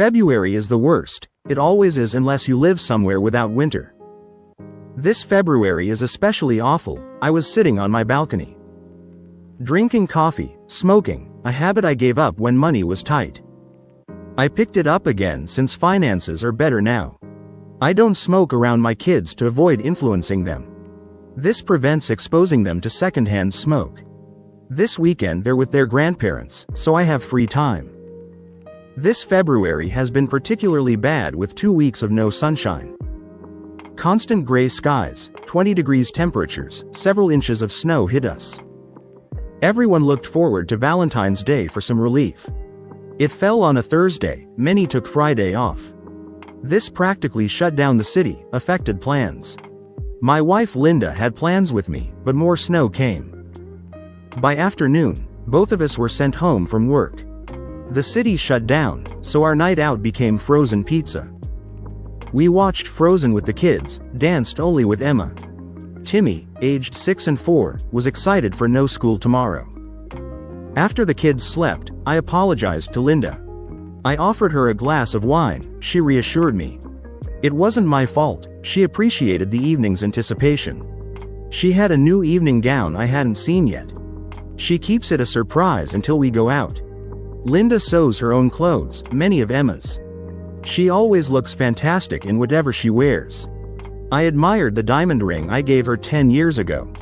February is the worst. It always is unless you live somewhere without winter. This February is especially awful. I was sitting on my balcony, drinking coffee, smoking, a habit I gave up when money was tight. I picked it up again since finances are better now. I don't smoke around my kids to avoid influencing them. This prevents exposing them to secondhand smoke. This weekend they're with their grandparents, so I have free time. This February has been particularly bad with 2 weeks of no sunshine. Constant gray skies, 20 degrees temperatures, several inches of snow hit us. Everyone looked forward to Valentine's Day for some relief. It fell on a Thursday, many took Friday off. This practically shut down the city, affected plans. My wife Linda had plans with me, but more snow came. By afternoon, both of us were sent home from work. The city shut down, so our night out became frozen pizza. We watched Frozen with the kids, danced only with Emma. Timmy, aged 6 and 4, was excited for no school tomorrow. After the kids slept, I apologized to Linda. I offered her a glass of wine, she reassured me. It wasn't my fault, she appreciated the evening's anticipation. She had a new evening gown I hadn't seen yet. She keeps it a surprise until we go out. Linda sews her own clothes, many of Emma's. She always looks fantastic in whatever she wears. I admired the diamond ring I gave her 10 years ago.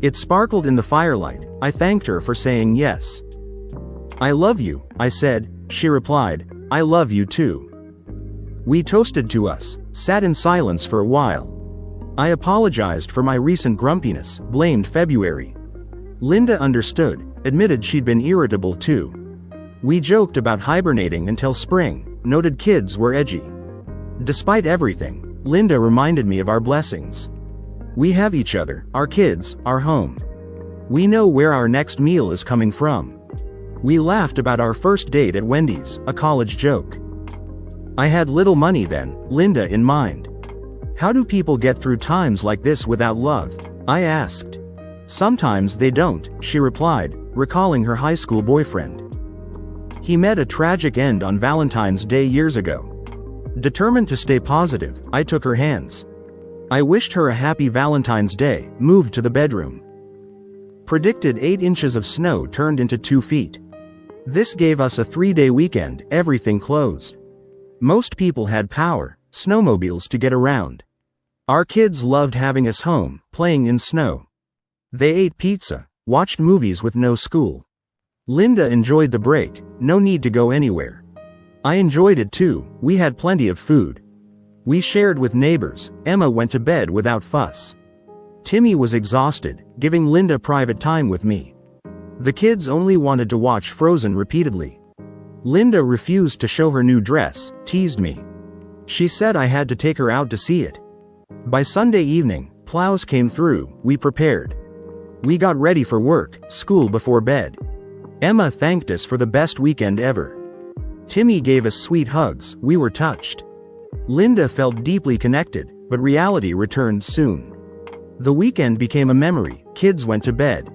It sparkled in the firelight. I thanked her for saying yes. "I love you," I said. She replied, "I love you too." We toasted to us, sat in silence for a while. I apologized for my recent grumpiness, blamed February. Linda understood, admitted she'd been irritable too. We joked about hibernating until spring, noted kids were edgy. Despite everything, Linda reminded me of our blessings. We have each other, our kids, our home. We know where our next meal is coming from. We laughed about our first date at Wendy's, a college joke. I had little money then, Linda in mind. How do people get through times like this without love? I asked. Sometimes they don't, she replied, recalling her high school boyfriend. He met a tragic end on Valentine's Day years ago. Determined to stay positive, I took her hands. I wished her a happy Valentine's Day, moved to the bedroom. Predicted 8 inches of snow turned into 2 feet. This gave us a 3-day weekend, everything closed. Most people had power, snowmobiles to get around. Our kids loved having us home, playing in snow. They ate pizza, watched movies with no school. Linda enjoyed the break, no need to go anywhere. I enjoyed it too, we had plenty of food. We shared with neighbors, Emma went to bed without fuss. Timmy was exhausted, giving Linda private time with me. The kids only wanted to watch Frozen repeatedly. Linda refused to show her new dress, teased me. She said I had to take her out to see it. By Sunday evening, plows came through, we prepared. We got ready for work, school before bed. Emma thanked us for the best weekend ever. Timmy gave us sweet hugs, we were touched. Linda felt deeply connected, but reality returned soon. The weekend became a memory, kids went to bed.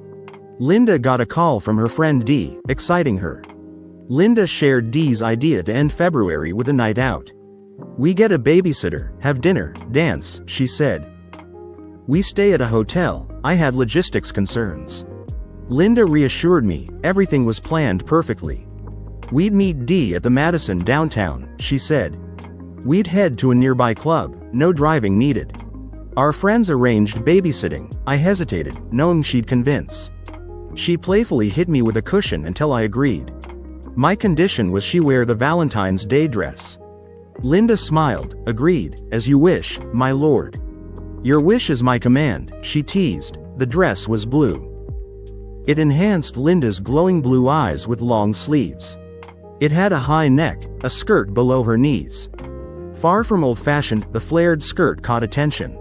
Linda got a call from her friend Dee, exciting her. Linda shared Dee's idea to end February with a night out. We get a babysitter, have dinner, dance, she said. We stay at a hotel, I had logistics concerns. Linda reassured me, everything was planned perfectly. We'd meet Dee at the Madison downtown, she said. We'd head to a nearby club, no driving needed. Our friends arranged babysitting, I hesitated, knowing she'd convince. She playfully hit me with a cushion until I agreed. My condition was she wear the Valentine's Day dress. Linda smiled, agreed, as you wish, my lord. Your wish is my command, she teased, the dress was blue. It enhanced Linda's glowing blue eyes with long sleeves. It had a high neck, a skirt below her knees. Far from old-fashioned, the flared skirt caught attention.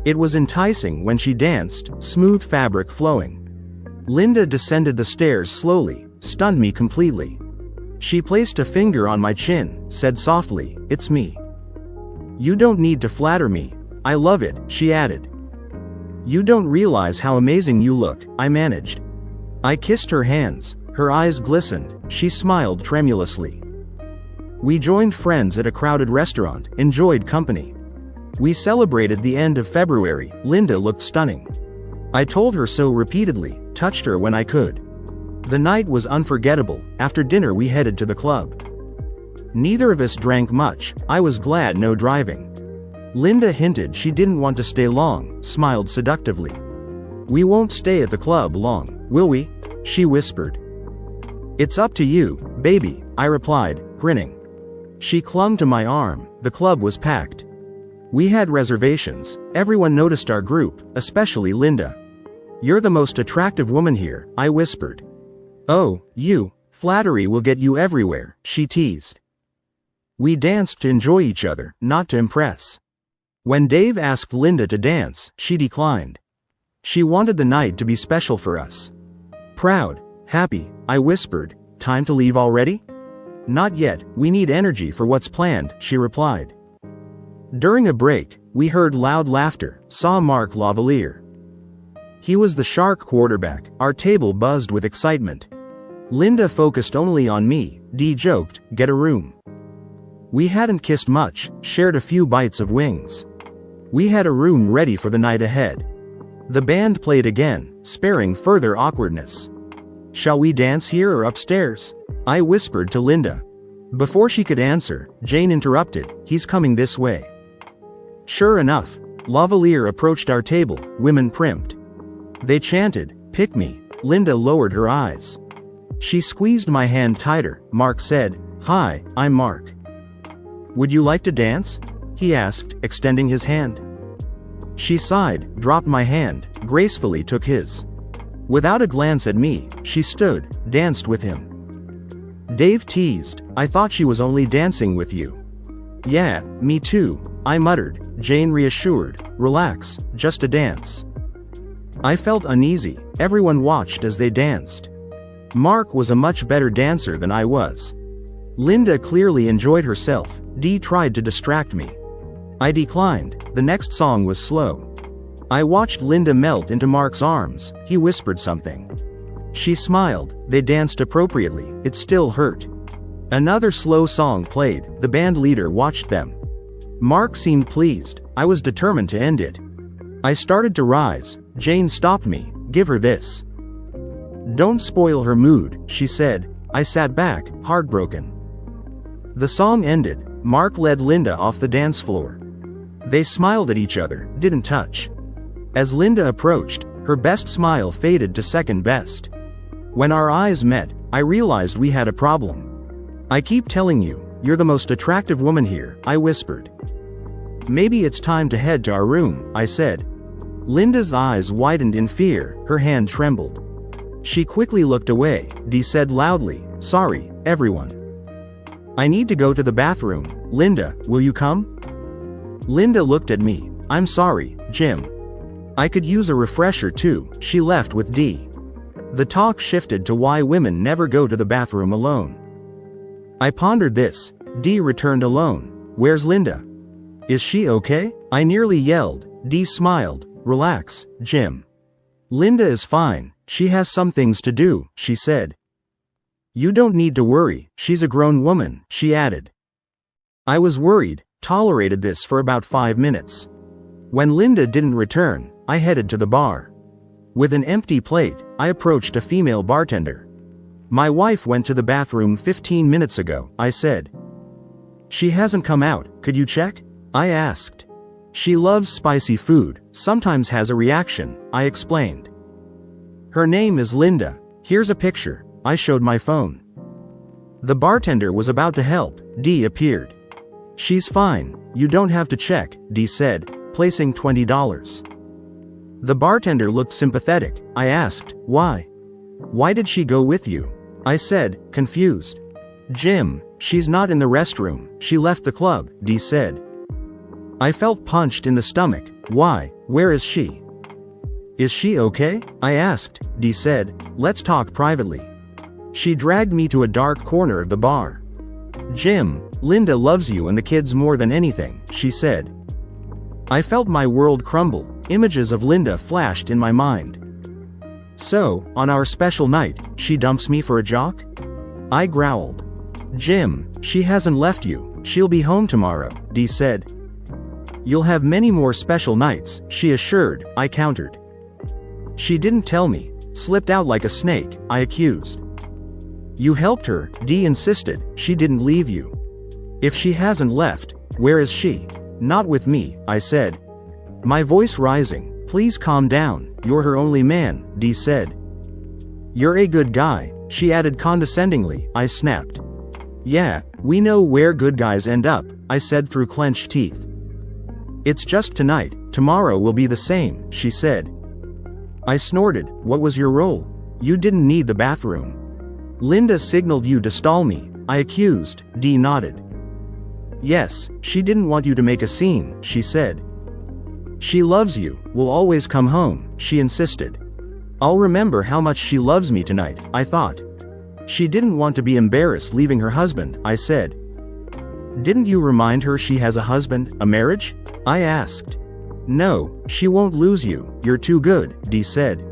It was enticing when she danced, smooth fabric flowing. Linda descended the stairs slowly, stunned me completely. She placed a finger on my chin, said softly, "It's me." "You don't need to flatter me. I love it," she added. "You don't realize how amazing you look," I managed. I kissed her hands, her eyes glistened, she smiled tremulously. We joined friends at a crowded restaurant, enjoyed company. We celebrated the end of February. Linda looked stunning. I told her so repeatedly, touched her when I could. The night was unforgettable. After dinner we headed to the club. Neither of us drank much. I was glad no driving. Linda hinted she didn't want to stay long, smiled seductively. We won't stay at the club long, will we? She whispered. It's up to you, baby, I replied, grinning. She clung to my arm. The club was packed. We had reservations. Everyone noticed our group, especially Linda. You're the most attractive woman here, I whispered. Oh, you. Flattery will get you everywhere, she teased. We danced to enjoy each other, not to impress. When Dave asked Linda to dance, she declined. She wanted the night to be special for us. Proud, happy, I whispered. Time to leave already? Not yet, we need energy for what's planned, she replied. During a break, we heard loud laughter, saw Mark Lavalier. He was the Shark quarterback. Our table buzzed with excitement. Linda focused only on me. Dee joked, get a room. We hadn't kissed much, shared a few bites of wings. We had a room ready for the night ahead. The band played again, sparing further awkwardness. Shall we dance here or upstairs? I whispered to Linda. Before she could answer, Jane interrupted, he's coming this way. Sure enough, Lavalier approached our table, women primped. They chanted, pick me. Linda lowered her eyes. She squeezed my hand tighter. Mark said, hi, I'm Mark. Would you like to dance? He asked, extending his hand. She sighed, dropped my hand, gracefully took his. Without a glance at me, she stood, danced with him. Dave teased, I thought she was only dancing with you. Yeah, me too, I muttered. Jane reassured, relax, just a dance. I felt uneasy. Everyone watched as they danced. Mark was a much better dancer than I was. Linda clearly enjoyed herself. Dee tried to distract me. I declined. The next song was slow. I watched Linda melt into Mark's arms. He whispered something. She smiled. They danced appropriately. It still hurt. Another slow song played. The band leader watched them. Mark seemed pleased. I was determined to end it. I started to rise. Jane stopped me. Give her this. Don't spoil her mood, she said. I sat back, heartbroken. The song ended. Mark led Linda off the dance floor. They smiled at each other, didn't touch. As Linda approached, her best smile faded to second best. When our eyes met, I realized we had a problem. I keep telling you, you're the most attractive woman here, I whispered. Maybe it's time to head to our room, I said. Linda's eyes widened in fear, her hand trembled. She quickly looked away. Dee said loudly, sorry, everyone. I need to go to the bathroom. Linda, will you come? Linda looked at me. I'm sorry, Jim. I could use a refresher too. She left with Dee. The talk shifted to why women never go to the bathroom alone. I pondered this. Dee returned alone. Where's Linda? Is she okay? I nearly yelled. Dee smiled. Relax, Jim. Linda is fine. She has some things to do, she said. You don't need to worry. She's a grown woman, she added. I was worried, tolerated this for about 5 minutes. When Linda didn't return, I headed to the bar. With an empty plate, I approached a female bartender. My wife went to the bathroom 15 minutes ago, I said. She hasn't come out, could you check? I asked. She loves spicy food, sometimes has a reaction, I explained. Her name is Linda. Here's a picture. I showed my phone. The bartender was about to help. Dee appeared. She's fine. You don't have to check, Dee said, placing $20. The bartender looked sympathetic. I asked, why? Why did she go with you? I said, confused. Jim, she's not in the restroom. She left the club, Dee said. I felt punched in the stomach. Why? Where is she? Is she okay? I asked. Dee said, let's talk privately. She dragged me to a dark corner of the bar. Jim, Linda loves you and the kids more than anything, she said. I felt my world crumble. Images of Linda flashed in my mind. So, on our special night, she dumps me for a jock? I growled. Jim, she hasn't left you, she'll be home tomorrow, Dee said. You'll have many more special nights, she assured, I countered. She didn't tell me, slipped out like a snake, I accused. You helped her, Dee insisted, she didn't leave you. If she hasn't left, where is she? Not with me, I said. My voice rising, please calm down, you're her only man, Dee said. You're a good guy, she added condescendingly, I snapped. Yeah, we know where good guys end up, I said through clenched teeth. It's just tonight, tomorrow will be the same, she said. I snorted, what was your role? You didn't need the bathroom. Linda signaled you to stall me, I accused, Dee nodded. Yes, she didn't want you to make a scene, she said. She loves you, will always come home, she insisted. I'll remember how much she loves me tonight, I thought. She didn't want to be embarrassed leaving her husband, I said. Didn't you remind her she has a husband, a marriage? I asked. No, she won't lose you, you're too good, Dee said.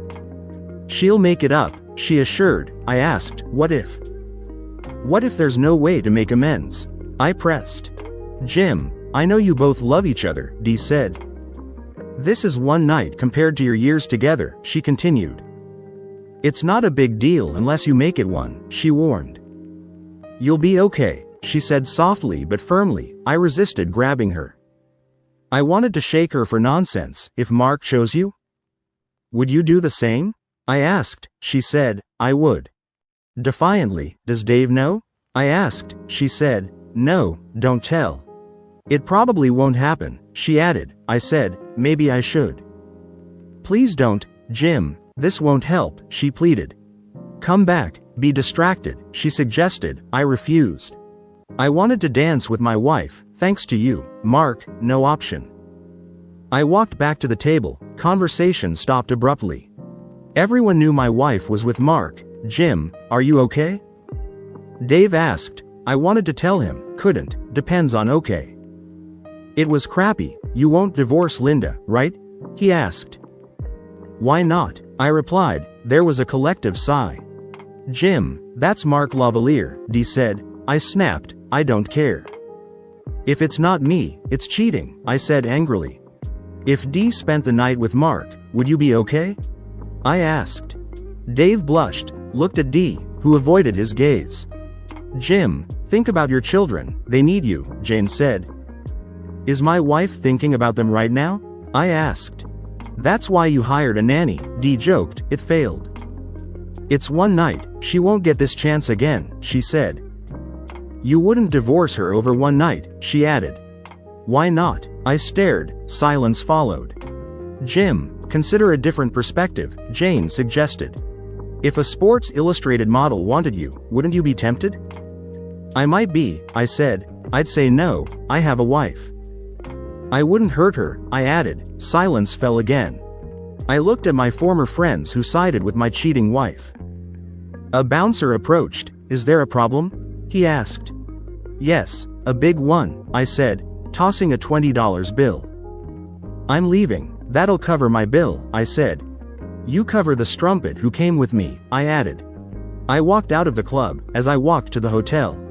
She'll make it up, she assured. I asked, what if? What if there's no way to make amends? I pressed. Jim, I know you both love each other, Dee said. This is one night compared to your years together, she continued. It's not a big deal unless you make it one, she warned. You'll be okay, she said softly but firmly. I resisted grabbing her. I wanted to shake her for nonsense. If Mark chose you? Would you do the same? I asked. She said, I would. Defiantly, does Dave know? I asked. She said, no, don't tell. It probably won't happen, she added. I said, maybe I should. Please don't, Jim, this won't help, she pleaded. Come back, be distracted, she suggested. I refused. I wanted to dance with my wife, thanks to you, Mark, no option. I walked back to the table, conversation stopped abruptly. Everyone knew my wife was with Mark. Jim, are you okay? Dave asked. I wanted to tell him, couldn't, depends on okay. It was crappy. You won't divorce Linda, right? He asked. Why not? I replied. There was a collective sigh. Jim, that's Mark Lavalier, Dee said. I snapped. I don't care. If it's not me, it's cheating, I said angrily. If Dee spent the night with Mark, would you be okay? I asked. Dave blushed, looked at Dee, who avoided his gaze. Jim, think about your children, they need you, Jane said. Is my wife thinking about them right now? I asked. That's why you hired a nanny, Dee joked. It failed. It's one night, she won't get this chance again, she said. You wouldn't divorce her over one night, she added. Why not? I stared, silence followed. Jim, consider a different perspective, Jane suggested. If a Sports Illustrated model wanted you, wouldn't you be tempted? I might be, I said. I'd say no, I have a wife. I wouldn't hurt her, I added. Silence fell again. I looked at my former friends who sided with my cheating wife. A bouncer approached. Is there a problem? He asked. Yes, a big one, I said, tossing a $20 bill. I'm leaving, that'll cover my bill, I said. You cover the strumpet who came with me, I added. I walked out of the club. As I walked to the hotel,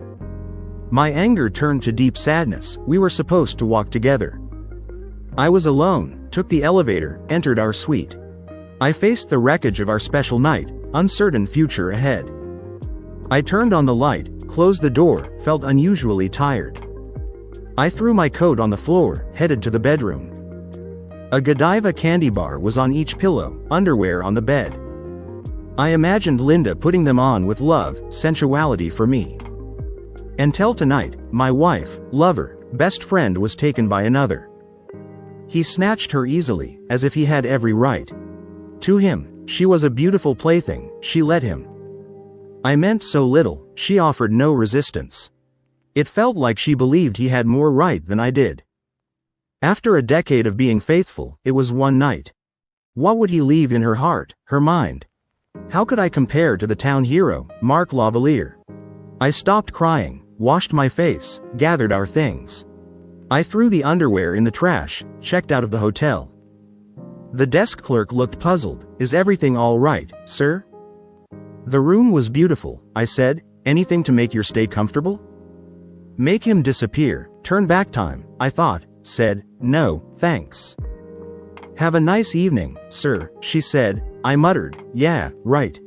my anger turned to deep sadness. We were supposed to walk together. I was alone, took the elevator, entered our suite. I faced the wreckage of our special night, uncertain future ahead. I turned on the light, closed the door, felt unusually tired. I threw my coat on the floor, headed to the bedroom. A Godiva candy bar was on each pillow, underwear on the bed. I imagined Linda putting them on with love, sensuality for me. Until tonight, my wife, lover, best friend was taken by another. He snatched her easily, as if he had every right. To him, she was a beautiful plaything. She let him. I meant so little, she offered no resistance. It felt like she believed he had more right than I did. After a decade of being faithful, it was one night. What would he leave in her heart, her mind? How could I compare to the town hero, Mark Lavalier? I stopped crying, washed my face, gathered our things. I threw the underwear in the trash, checked out of the hotel. The desk clerk looked puzzled. Is everything all right, sir? The room was beautiful, I said. Anything to make your stay comfortable? Make him disappear, turn back time, I thought, said, no, thanks. Have a nice evening, sir, she said. I muttered, yeah, right.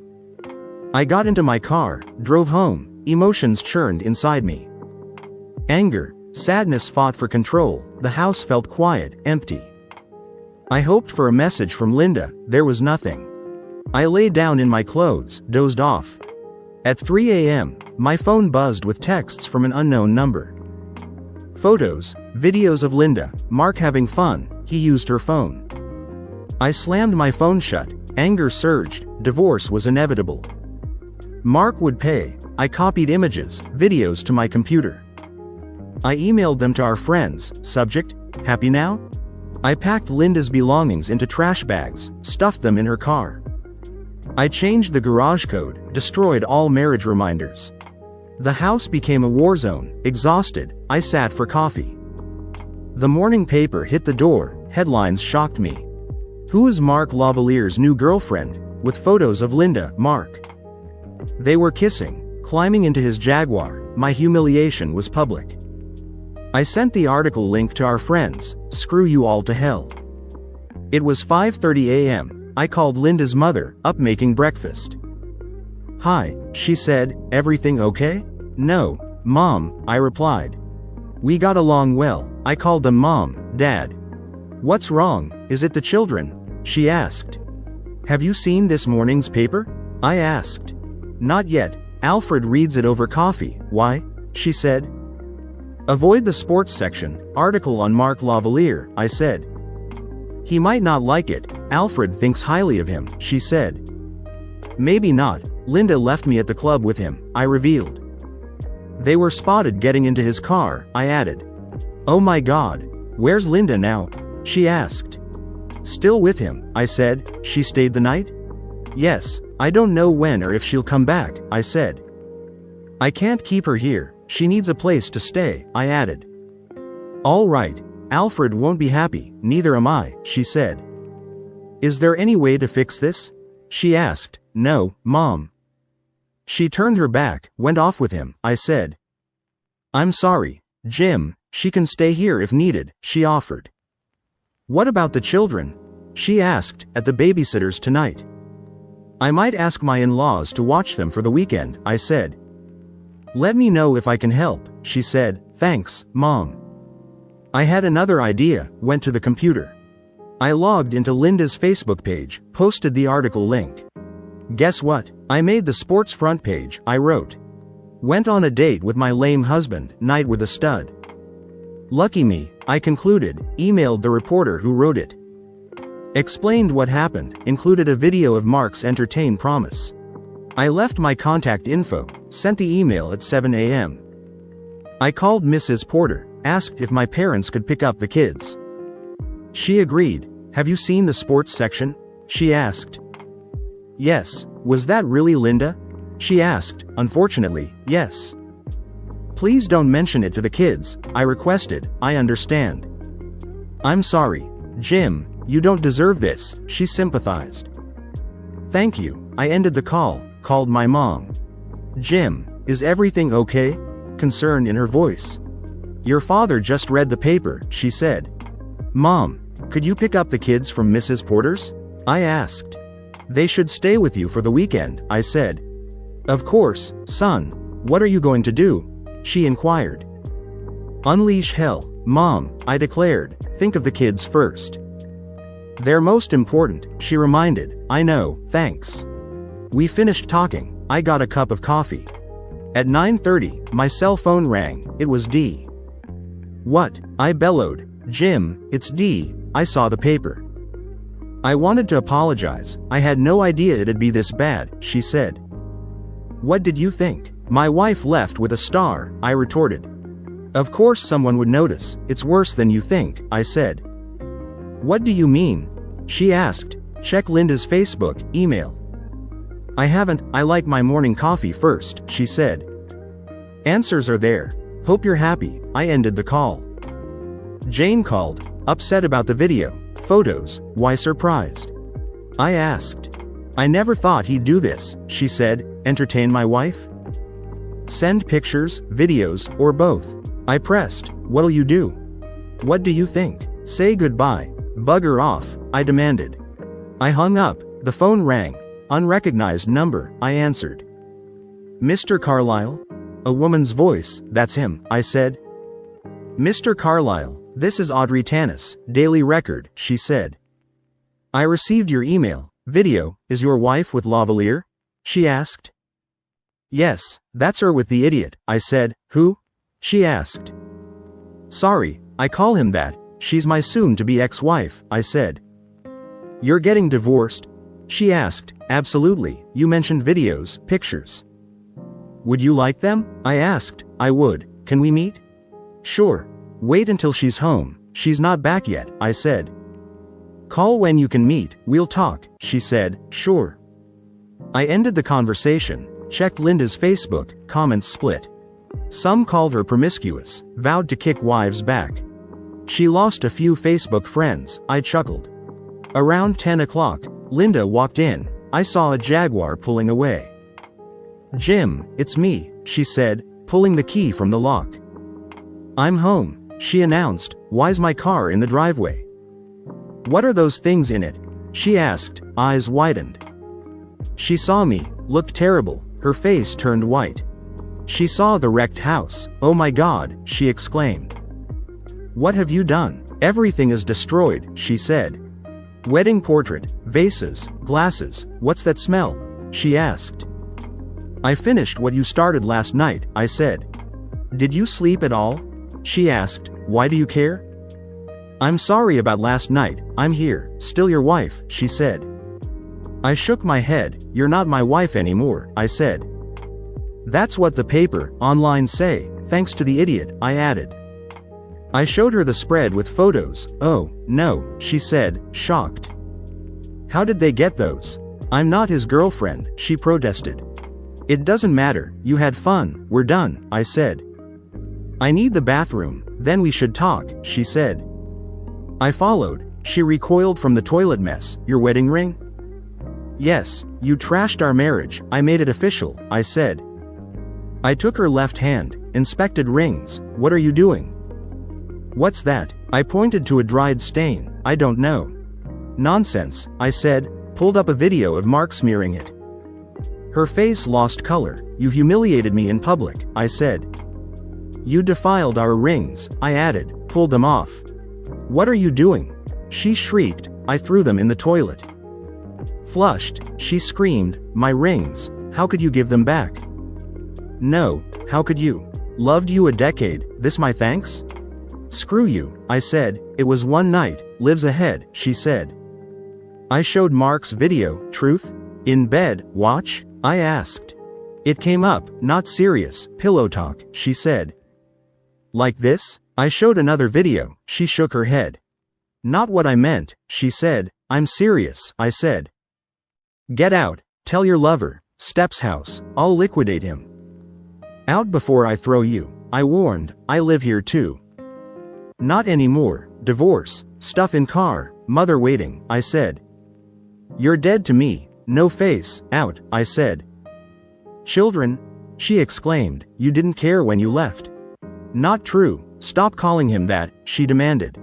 I got into my car, drove home, emotions churned inside me. Anger, sadness fought for control, the house felt quiet, empty. I hoped for a message from Linda, there was nothing. I lay down in my clothes, dozed off. At 3 a.m., my phone buzzed with texts from an unknown number. Photos, videos of Linda, Mark having fun, he used her phone. I slammed my phone shut, anger surged, divorce was inevitable. Mark would pay, I copied images, videos to my computer. I emailed them to our friends, subject, happy now? I packed Linda's belongings into trash bags, stuffed them in her car. I changed the garage code, destroyed all marriage reminders. The house became a war zone, exhausted, I sat for coffee. The morning paper hit the door, headlines shocked me. Who is Mark Lavalier's new girlfriend? With photos of Linda, Mark. They were kissing, climbing into his Jaguar, my humiliation was public. I sent the article link to our friends, screw you all to hell. It was 5:30 a.m., I called Linda's mother, up making breakfast. Hi, she said, everything okay? No, Mom, I replied. We got along well, I called them Mom, Dad. What's wrong, is it the children? She asked. Have you seen this morning's paper? I asked. Not yet, Alfred reads it over coffee, why? She said. Avoid the sports section, article on Mark Lavalier, I said. He might not like it, Alfred thinks highly of him, she said. Maybe not, Linda left me at the club with him, I revealed. They were spotted getting into his car, I added. Oh my God, where's Linda now? She asked. Still with him, I said. She stayed the night? Yes, I don't know when or if she'll come back, I said. I can't keep her here, she needs a place to stay, I added. All right, Alfred won't be happy, neither am I, she said. Is there any way to fix this? She asked. No, Mom. She turned her back, went off with him, I said. I'm sorry, Jim, she can stay here if needed, she offered. What about the children? She asked, at the babysitter's tonight. I might ask my in-laws to watch them for the weekend, I said. Let me know if I can help, she said. Thanks, Mom. I had another idea, went to the computer. I logged into Linda's Facebook page, posted the article link. Guess what? I made the sports front page, I wrote. Went on a date with my lame husband, night with a stud. Lucky me, I concluded, emailed the reporter who wrote it. Explained what happened, included a video of Mark's entertain promise. I left my contact info, sent the email at 7 a.m. I called Mrs. Porter, asked if my parents could pick up the kids. She agreed. Have you seen the sports section? She asked. Yes, was that really Linda? She asked. Unfortunately, yes. Please don't mention it to the kids, I requested. I understand. I'm sorry, Jim, you don't deserve this, she sympathized. Thank you, I ended the call, called my mom. Jim, is everything okay? Concern in her voice. Your father just read the paper, she said. Mom, could you pick up the kids from Mrs. Porter's? I asked. They should stay with you for the weekend, I said. Of course, son. What are you going to do? She inquired. Unleash hell, Mom, I declared. Think of the kids first. They're most important, she reminded. I know, thanks. We finished talking, I got a cup of coffee. At 9:30, my cell phone rang, it was Dee. What? I bellowed. Jim, it's Dee, I saw the paper. I wanted to apologize, I had no idea it'd be this bad, she said. What did you think? My wife left with a star, I retorted. Of course someone would notice, it's worse than you think, I said. What do you mean? She asked. Check Linda's Facebook, email. I haven't, I like my morning coffee first, she said. Answers are there. Hope you're happy, I ended the call. Jane called, upset about the video, photos, why surprised? I asked. I never thought he'd do this, she said, entertain my wife? Send pictures, videos, or both. I pressed. What'll you do? What do you think? Say goodbye. Bugger off, I demanded. I hung up. The phone rang. Unrecognized number, I answered. Mr. Carlyle? A woman's voice. That's him, I said. Mr. Carlyle, this is Audrey Tanis, Daily Record, she said. I received your email. Video, is your wife with Lavalier? She asked. Yes, that's her with the idiot, I said. Who? She asked. Sorry, I call him that. She's my soon-to-be ex-wife, I said. You're getting divorced? She asked. Absolutely, you mentioned videos, pictures. Would you like them? I asked. I would. Can we meet? Sure. Wait until she's home. She's not back yet, I said. Call when you can meet, we'll talk, she said. Sure. I ended the conversation, checked Linda's Facebook, comments split. Some called her promiscuous, vowed to kick wives back. She lost a few Facebook friends, I chuckled. Around 10 o'clock, Linda walked in. I saw a Jaguar pulling away. Jim, it's me, she said, pulling the key from the lock. I'm home, she announced. Why's my car in the driveway? What are those things in it? She asked, eyes widened. She saw me, looked terrible, her face turned white. She saw the wrecked house. Oh my God, she exclaimed. What have you done? Everything is destroyed, she said. Wedding portrait, vases, glasses, what's that smell? She asked. I finished what you started last night, I said. Did you sleep at all? She asked. Why do you care? I'm sorry about last night. I'm here, still your wife, she said. I shook my head. You're not my wife anymore, I said. That's what the paper, online say, thanks to the idiot, I added. I showed her the spread with photos. Oh, no, she said, shocked. How did they get those? I'm not his girlfriend, she protested. It doesn't matter, you had fun, we're done, I said. I need the bathroom, then we should talk, she said. I followed. She recoiled from the toilet mess. Your wedding ring? Yes, you trashed our marriage, I made it official, I said. I took her left hand, inspected rings. What are you doing? What's that? I pointed to a dried stain. I don't know. Nonsense, I said, pulled up a video of Mark smearing it. Her face lost color. You humiliated me in public, I said. You defiled our rings, I added, pulled them off. What are you doing? She shrieked. I threw them in the toilet. Flushed, she screamed, my rings, how could you give them back? No, how could you? Loved you a decade, this my thanks? Screw you, I said. It was one night, lives ahead, she said. I showed Mark's video. Truth? In bed, watch? I asked. It came up, not serious, pillow talk, she said. Like this? I showed another video. She shook her head. Not what I meant, she said. I'm serious, I said. Get out, tell your lover, Steps house, I'll liquidate him. Out before I throw you, I warned. I live here too. Not anymore, divorce, stuff in car, mother waiting, I said. You're dead to me, no face, out, I said. Children? She exclaimed. You didn't care when you left. Not true, stop calling him that, she demanded.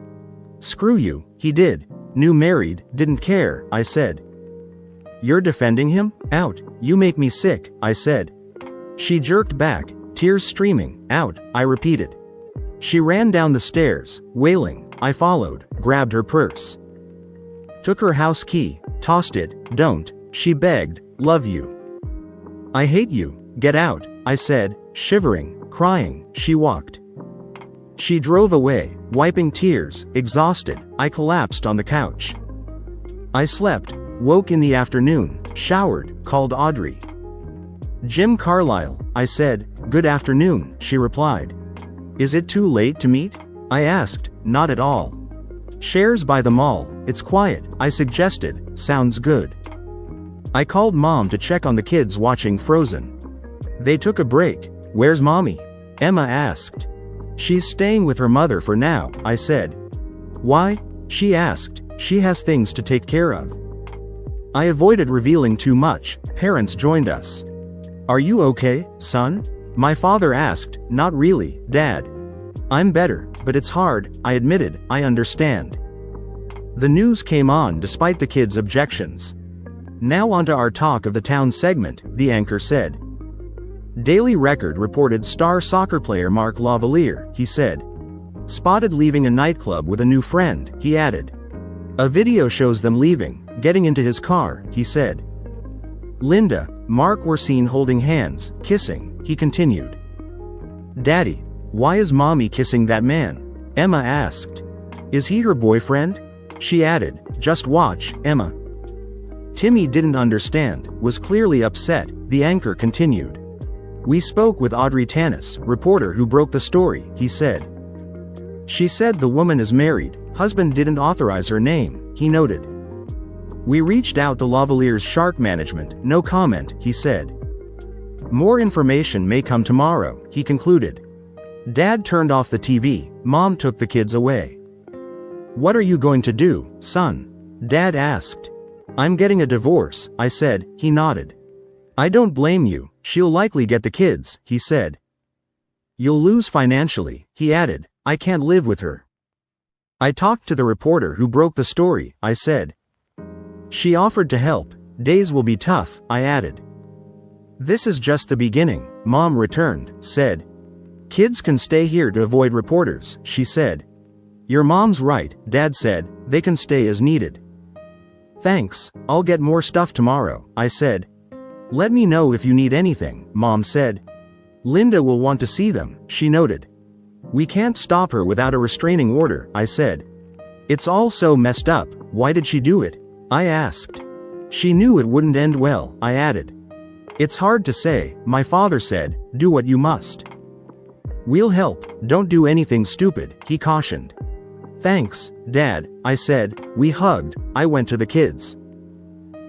Screw you, he did. New married, didn't care, I said. You're defending him? Out, you make me sick, I said. She jerked back, tears streaming. Out, I repeated. She ran down the stairs, wailing. I followed, grabbed her purse. Took her house key, tossed it. Don't, she begged, love you. I hate you, get out, I said, shivering, crying. She walked. She drove away, wiping tears, exhausted. I collapsed on the couch. I slept, woke in the afternoon, showered, called Audrey. Jim Carlyle, I said. Good afternoon, she replied. Is it too late to meet? I asked. Not at all. Shares by the mall, it's quiet, I suggested. Sounds good. I called Mom to check on the kids watching Frozen. They took a break. Where's Mommy? Emma asked. She's staying with her mother for now, I said. Why? She asked. She has things to take care of. I avoided revealing too much. Parents joined us. Are you okay, son? My father asked, "Not really, Dad." "I'm better, but it's hard," I admitted. "I understand." The news came on despite the kids' objections. "Now onto our Talk of the Town segment," the anchor said. Daily Record reported star soccer player Mark Lavalier, he said. Spotted leaving a nightclub with a new friend, he added. A video shows them leaving, getting into his car, he said. Linda, Mark were seen holding hands, kissing, he continued. Daddy, why is mommy kissing that man? Emma asked. Is he her boyfriend? She added, just watch, Emma. Timmy didn't understand, was clearly upset, the anchor continued. We spoke with Audrey Tanis, reporter who broke the story, he said. She said the woman is married, husband didn't authorize her name, he noted. We reached out to Lavalier's shark management, no comment, he said. More information may come tomorrow, he concluded. Dad turned off the TV, Mom took the kids away. What are you going to do, son? Dad asked. I'm getting a divorce, I said, he nodded. I don't blame you, she'll likely get the kids, he said. You'll lose financially, he added, I can't live with her. I talked to the reporter who broke the story, I said. She offered to help, days will be tough, I added. This is just the beginning, Mom returned, said. Kids can stay here to avoid reporters, she said. Your mom's right, Dad said, they can stay as needed. Thanks, I'll get more stuff tomorrow, I said. Let me know if you need anything, Mom said. Linda will want to see them, she noted. We can't stop her without a restraining order, I said. It's all so messed up, why did she do it? I asked. She knew it wouldn't end well, I added. It's hard to say, my father said, do what you must. We'll help, don't do anything stupid, he cautioned. Thanks, Dad, I said, we hugged, I went to the kids.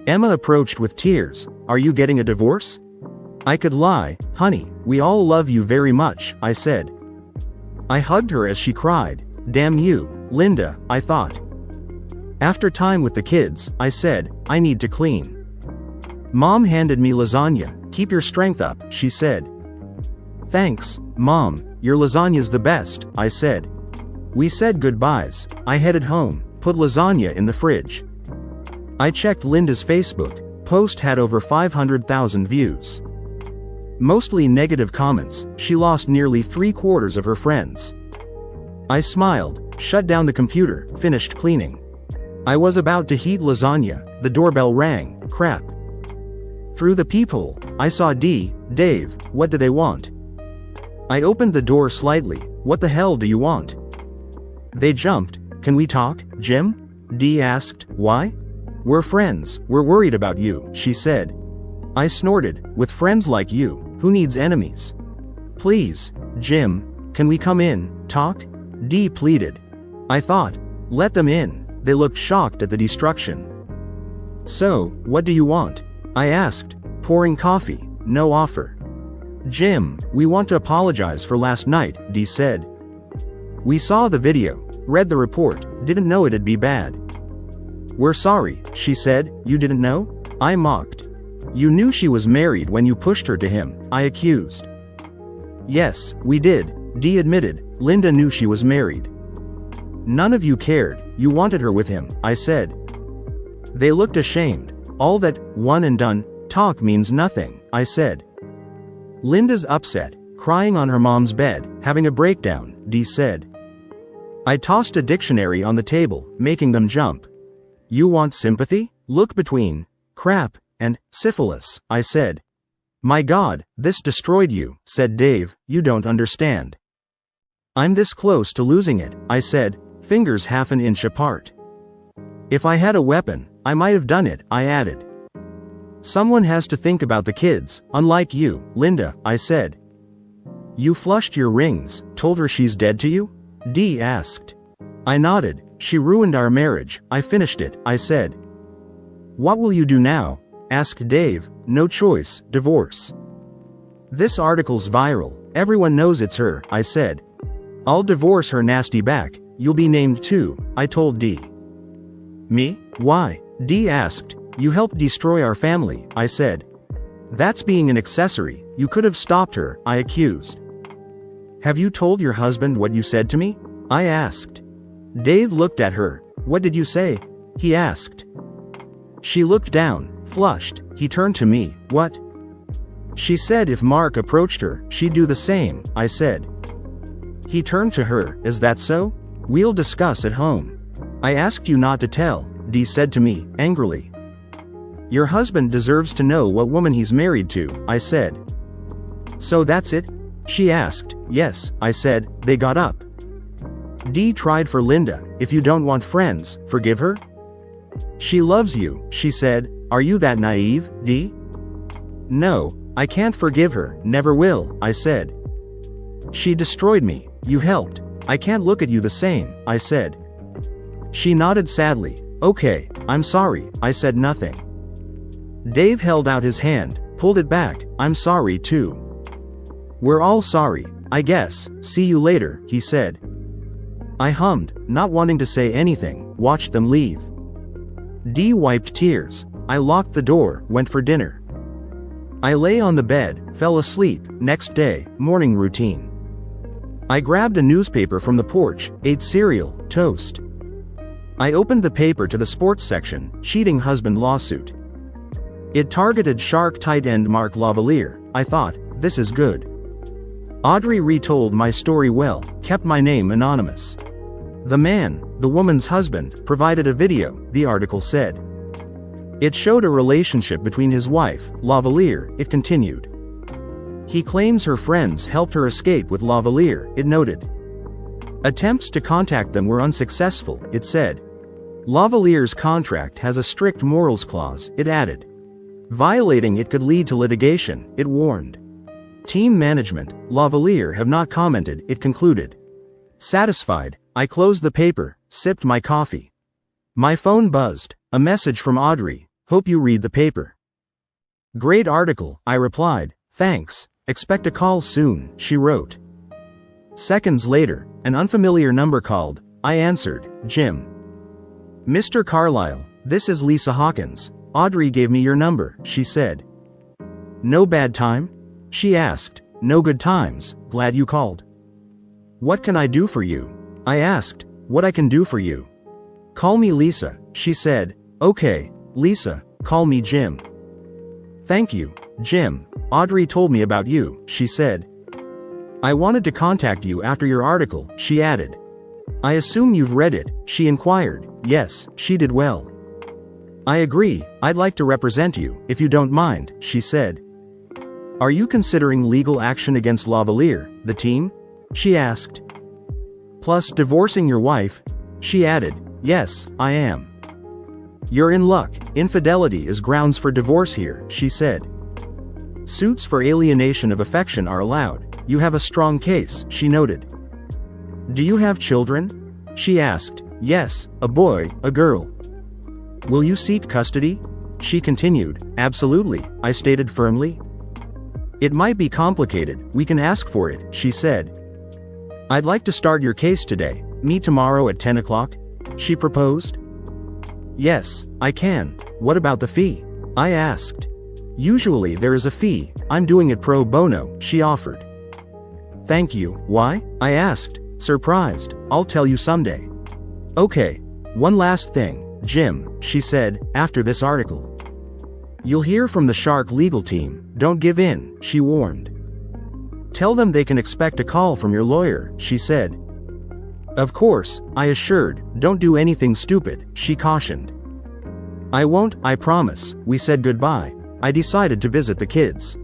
Emma approached with tears, are you getting a divorce? I could lie, honey, we all love you very much, I said. I hugged her as she cried, damn you, Linda, I thought. After time with the kids, I said, I need to clean. Mom handed me lasagna, keep your strength up, she said. Thanks, Mom, your lasagna's the best, I said. We said goodbyes, I headed home, put lasagna in the fridge. I checked Linda's Facebook, post had over 500,000 views. Mostly negative comments, she lost nearly 3/4 of her friends. I smiled, shut down the computer, finished cleaning. I was about to heat lasagna, the doorbell rang, crap. Through the peephole, I saw Dave, what do they want? I opened the door slightly, what the hell do you want? They jumped, can we talk, Jim? Dee asked, why? We're friends, we're worried about you, she said. I snorted, with friends like you, who needs enemies? Please, Jim, can we come in, talk? Dee pleaded. I thought, let them in, they looked shocked at the destruction. So, what do you want? I asked, pouring coffee, no offer. Jim, we want to apologize for last night, Dee said. We saw the video, read the report, didn't know it'd be bad. We're sorry, she said, you didn't know? I mocked. You knew she was married when you pushed her to him, I accused. Yes, we did, Dee admitted, Linda knew she was married. None of you cared, you wanted her with him, I said. They looked ashamed, all that one and done talk means nothing, I said. Linda's upset, crying on her mom's bed, having a breakdown, Dee said. I tossed a dictionary on the table, making them jump. You want sympathy? Look between crap and syphilis, I said. My God, this destroyed you, said Dave, you don't understand. I'm this close to losing it, I said, fingers half an inch apart. If I had a weapon, I might have done it, I added. Someone has to think about the kids, unlike you, Linda, I said. You flushed your rings, told her she's dead to you? Dee asked. I nodded, she ruined our marriage, I finished it, I said. What will you do now? Asked Dave, no choice, divorce. This article's viral, everyone knows it's her, I said. I'll divorce her nasty back, you'll be named too, I told Dee. Me? Why? Dee asked. You helped destroy our family, I said. That's being an accessory, you could have stopped her, I accused. Have you told your husband what you said to me? I asked. Dave looked at her. What did you say? He asked. She looked down, flushed. He turned to me. What? She said if Mark approached her, she'd do the same, I said. He turned to her. Is that so? We'll discuss at home. I asked you not to tell, Dee said to me, angrily. Your husband deserves to know what woman he's married to, I said. So that's it? She asked. Yes, I said. They got up. Dee tried for Linda. If you don't want friends, forgive her? She loves you, she said. Are you that naive, Dee? No, I can't forgive her, never will, I said. She destroyed me. You helped. I can't look at you the same, I said. She nodded sadly. Okay, I'm sorry, I said nothing. Dave held out his hand, pulled it back. I'm sorry too. We're all sorry, I guess. See you later, he said. I hummed, not wanting to say anything, watched them leave. Dee wiped tears. I locked the door, went for dinner. I lay on the bed, fell asleep. Next day, morning routine. I grabbed a newspaper from the porch, ate cereal, toast. I opened the paper to the sports section, cheating husband lawsuit. It targeted Shark tight end Mark Lavalier. I thought, this is good. Audrey retold my story well, kept my name anonymous. The man, the woman's husband, provided a video, the article said. It showed a relationship between his wife, Lavalier, it continued. He claims her friends helped her escape with Lavalier, it noted. Attempts to contact them were unsuccessful, it said. Lavalier's contract has a strict morals clause, it added. Violating it could lead to litigation, it warned. Team management, Lavalier have not commented, it concluded. Satisfied, I closed the paper, sipped my coffee. My phone buzzed, a message from Audrey. Hope you read the paper. Great article, I replied. Thanks. Expect a call soon, she wrote. Seconds later, an unfamiliar number called. I answered. Jim. Mr. Carlisle, this is Lisa Hawkins. Audrey gave me your number, she said. No bad time? She asked. No good times, glad you called. What can I do for you? I asked. What I can do for you? Call me Lisa, she said. Okay, Lisa, call me Jim. Thank you, Jim. Audrey told me about you, she said. I wanted to contact you after your article, she added. I assume you've read it, she inquired. Yes, she did well. I agree, I'd like to represent you, if you don't mind, she said. Are you considering legal action against Lavalier, the team? She asked. Plus divorcing your wife? She added. Yes, I am. You're in luck. Infidelity is grounds for divorce here, she said. Suits for alienation of affection are allowed. You have a strong case, she noted. Do you have children? She asked. Yes, a boy, a girl. Will you seek custody? She continued. Absolutely, I stated firmly. It might be complicated, we can ask for it, she said. I'd like to start your case today. Meet tomorrow at 10 o'clock? She proposed. Yes, I can. What about the fee? I asked. Usually there is a fee. I'm doing it pro bono, she offered. Thank you. Why? I asked, surprised. I'll tell you someday. Okay. One last thing, Jim, she said, after this article. You'll hear from the Shark legal team. Don't give in, she warned. Tell them they can expect a call from your lawyer, she said. Of course, I assured. Don't do anything stupid, she cautioned. I won't, I promise. We said goodbye. I decided to visit the kids.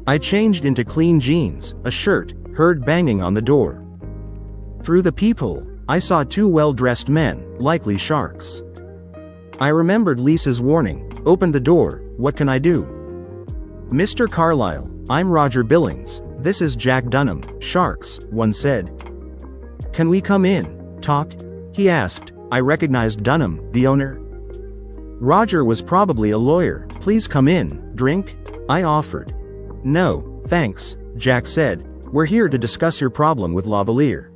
I changed into clean jeans, a shirt, heard banging on the door. Through the peephole, I saw two well-dressed men, likely sharks. I remembered Lisa's warning, opened the door. What can I do? Mr. Carlisle, I'm Roger Billings. This is Jack Dunham, Sharks, one said. Can we come in? Talk? He asked. I recognized Dunham, the owner. Roger was probably a lawyer. Please come in. Drink? I offered. No, thanks, Jack said. We're here to discuss your problem with Lavalier.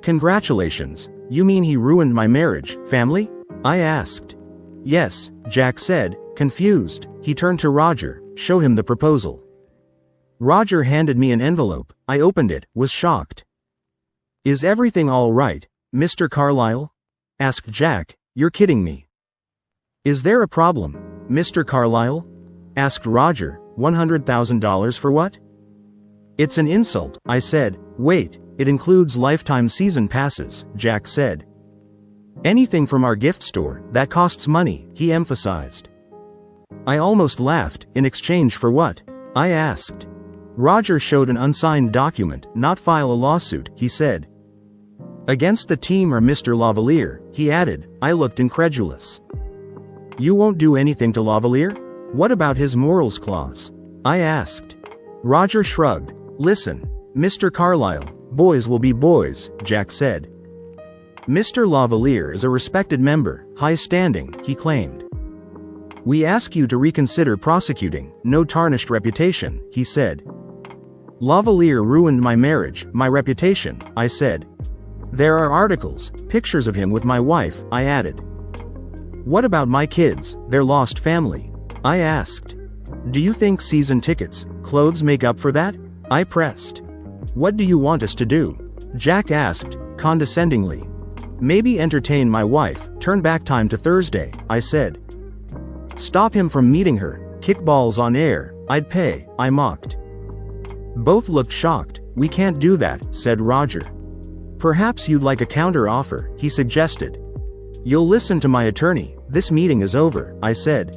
Congratulations. You mean he ruined my marriage, family? I asked. Yes, Jack said, confused. He turned to Roger. show him the proposal. Roger handed me an envelope. I opened it, was shocked. Is everything all right, Mr. Carlyle? Asked Jack. You're kidding me. Is there a problem, Mr. Carlyle? Asked Roger. $100,000 for what? It's an insult, I said. Wait, it includes lifetime season passes, Jack said. Anything from our gift store, that costs money, he emphasized. I almost laughed. In exchange for what? I asked. Roger showed an unsigned document. Not file a lawsuit, he said. Against the team or Mr. Lavalier, he added. I looked incredulous. You won't do anything to Lavalier? What about his morals clause? I asked. Roger shrugged. Listen, Mr. Carlyle, boys will be boys, Jack said. Mr. Lavalier is a respected member, high standing, he claimed. We ask you to reconsider prosecuting, no tarnished reputation, he said. Lavalier ruined my marriage, my reputation, I said. There are articles, pictures of him with my wife, I added. What about my kids, their lost family? I asked. Do you think season tickets, clothes make up for that? I pressed. What do you want us to do? Jack asked, condescendingly. Maybe entertain my wife, turn back time to Thursday, I said. Stop him from meeting her, kick balls on air, I'd pay, I mocked. Both looked shocked. We can't do that, said Roger. Perhaps you'd like a counter offer, he suggested. You'll listen to my attorney, this meeting is over, I said.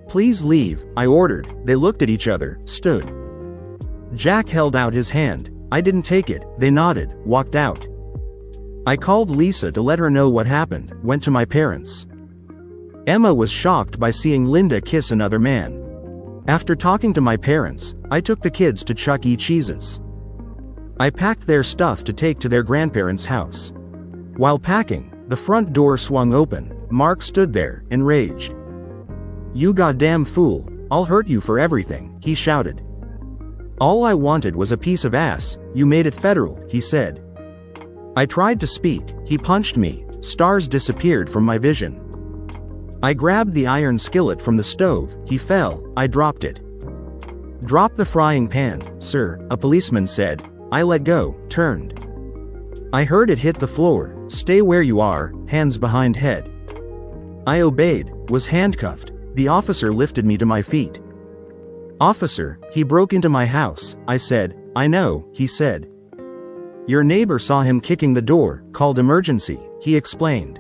Please leave, I ordered. They looked at each other, stood. Jack held out his hand. I didn't take it. They nodded, walked out. I called Lisa to let her know what happened, went to my parents. Emma was shocked by seeing Linda kiss another man. After talking to my parents, I took the kids to Chuck E. Cheese's. I packed their stuff to take to their grandparents' house. While packing, the front door swung open. Mark stood there, enraged. You goddamn fool, I'll hurt you for everything, he shouted. All I wanted was a piece of ass, you made it federal, he said. I tried to speak, he punched me, stars disappeared from my vision. I grabbed the iron skillet from the stove, he fell, I dropped it. Drop the frying pan, sir, a policeman said. I let go, turned. I heard it hit the floor. Stay where you are, hands behind head. I obeyed, was handcuffed. The officer lifted me to my feet. Officer, he broke into my house, I said. I know, he said. Your neighbor saw him kicking the door, called emergency, he explained.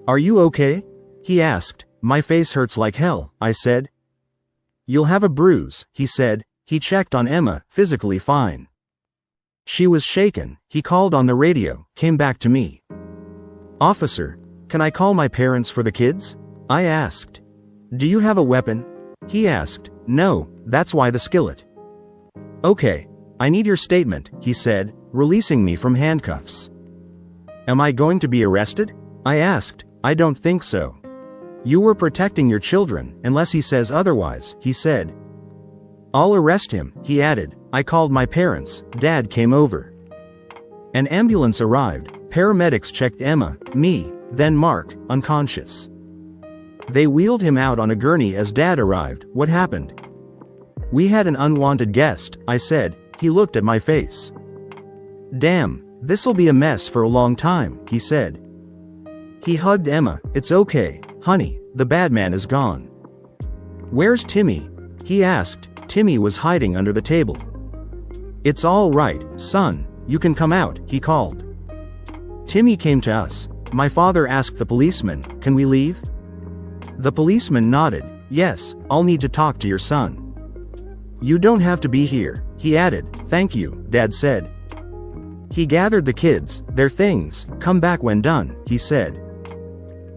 Are you okay? He asked. My face hurts like hell, I said. You'll have a bruise, he said. He checked on Emma, physically fine. She was shaken. He called on the radio, came back to me. Officer, can I call my parents for the kids? I asked. Do you have a weapon? He asked. No, that's why the skillet. Okay, I need your statement, he said, releasing me from handcuffs. Am I going to be arrested? I asked. I don't think so. You were protecting your children, unless he says otherwise, he said. I'll arrest him, he added. I called my parents. Dad came over. An ambulance arrived. Paramedics checked Emma, me, then Mark, unconscious. They wheeled him out on a gurney as Dad arrived. What happened? We had an unwanted guest, I said. He looked at my face. Damn, this'll be a mess for a long time, he said. He hugged Emma. It's okay, honey, the bad man is gone. Where's Timmy? He asked. Timmy was hiding under the table. It's all right, son, you can come out, he called. Timmy came to us. My father asked the policeman, can we leave? The policeman nodded. Yes, I'll need to talk to your son. You don't have to be here, he added. Thank you, Dad said. He gathered the kids, their things. Come back when done, he said.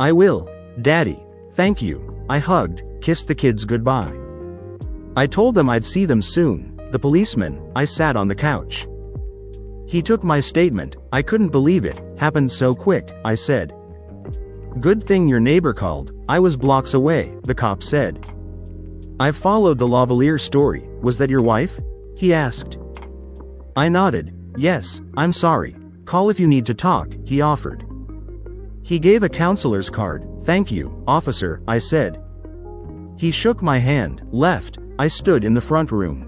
I will, Daddy. Thank you. I hugged, kissed the kids goodbye. I told them I'd see them soon. The policeman, I sat on the couch. He took my statement. I couldn't believe it. Happened so quick, I said. Good thing your neighbor called. I was blocks away, the cop said. I've followed the Lavalier story. Was that your wife? He asked. I nodded. Yes, I'm sorry. Call if you need to talk, he offered. He gave a counselor's card. Thank you, officer, I said. He shook my hand, left. I stood in the front room.